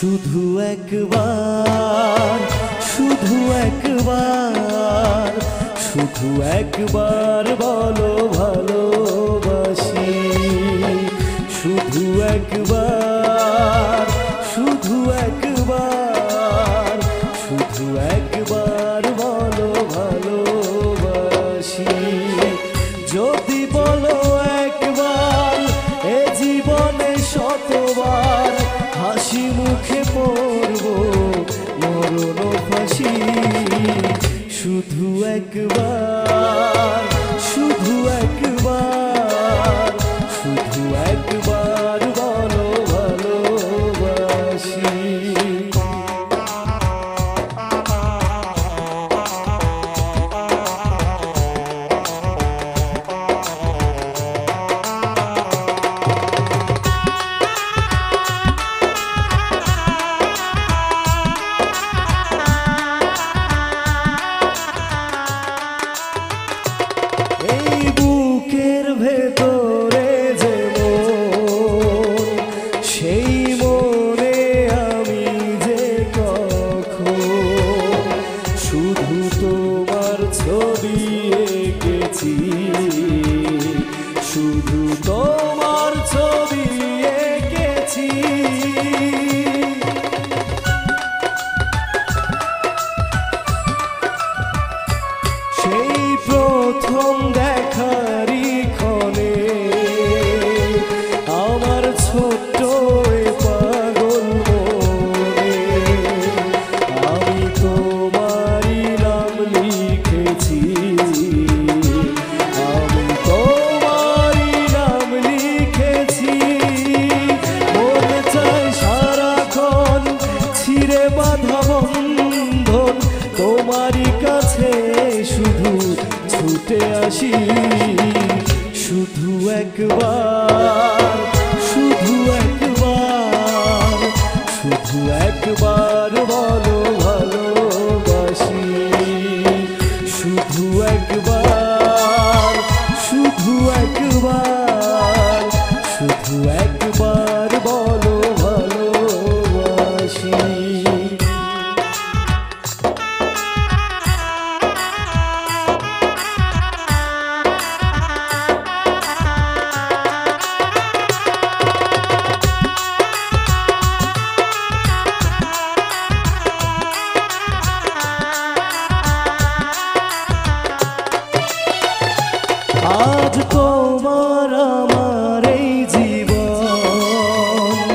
শুধু একবার, শুধু একবার, শুধু একবার বলো ভালোবাসি। শুধু একবার, শুধু একবার, শুধু একবার বলো ভালোবাসি। যদি বলো একবার, এ জীবনে শতবার হাসি মুখে পড়ব মরণ ফাঁসি। শুধু একবার, শুধু একবার, শুধু একবার বলো ভালোবাসি। বুকের ভেতরে যে মন, সেই মনে আমি যে কখন শুধু তোমার ছবি এঁকেছি, শুধু তোমার ছবি এঁকেছি। সেই প্রথম দেখারি ক্ষণে আমার ছোট্ট পাগল মনে আমি তোমারই নাম লিখেছি, আমি তোমারই নাম লিখেছি। মনে চাই সারাক্ষণ ছিঁড়ে বাঁধা বন্ধন তোমারই কাছে শুধু ছুটে আসি। শুধু একবার, শুধু একবার, শুধু একবার বলো ভালোবাসি। শুধু একবার, শুধু একবার, শুধু একবার বলো ভালোবাসি। আজ তোমার আমার এই জীবন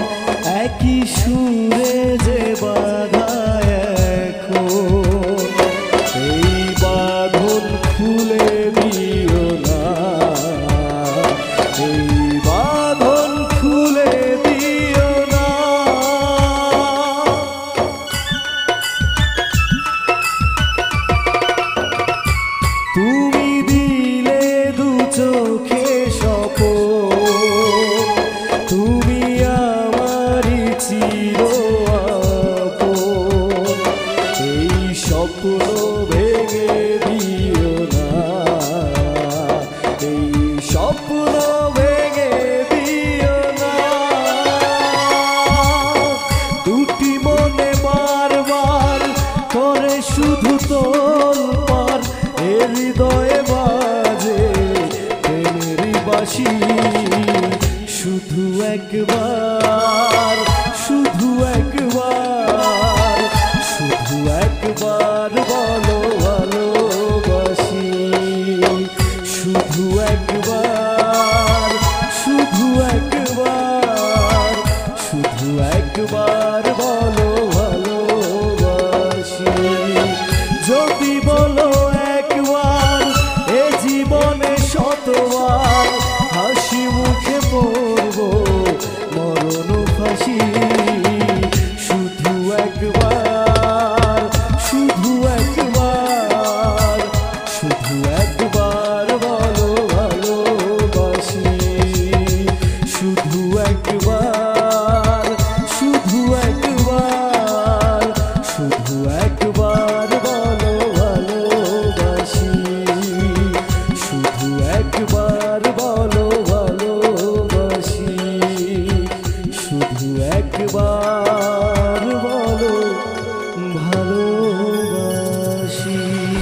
একই সুরে যে বাঁধা এখন, এই বাঁধন খুলে দিও না, এই বাঁধন খুলে দিও না। তুমি দিলে দু চোখে স্বপন, তুমি আমারই চির আপন, এই স্বপ্ন ভেঙে দিও না, এই স্বপ্ন ভেঙে দিও না। দুটি মনে বারবার করে শুধু তোলপাড়, এ হৃদয়ে বাজে প্রেমেরই বাঁশি। শুধু একবার, শুধু একবার, শুধু একবার বলো ভালোবাসি। শুধু একবার, শুধু একবার, শুধু একবার বলো ভালোবাসি। যদি বলো একবার, এ জীবনে শতবার হাসি মুখে পড়ব মরণ ফাঁসি। শুধু একবার, শুধু একবার, শুধু একবার বলো ভালোবাসি। শুধু একবার, শুধু একবার, শুধু একবার বলো ভালোবাসি। শুধু একবার বলো ভালোবাসি। শুধু একবার।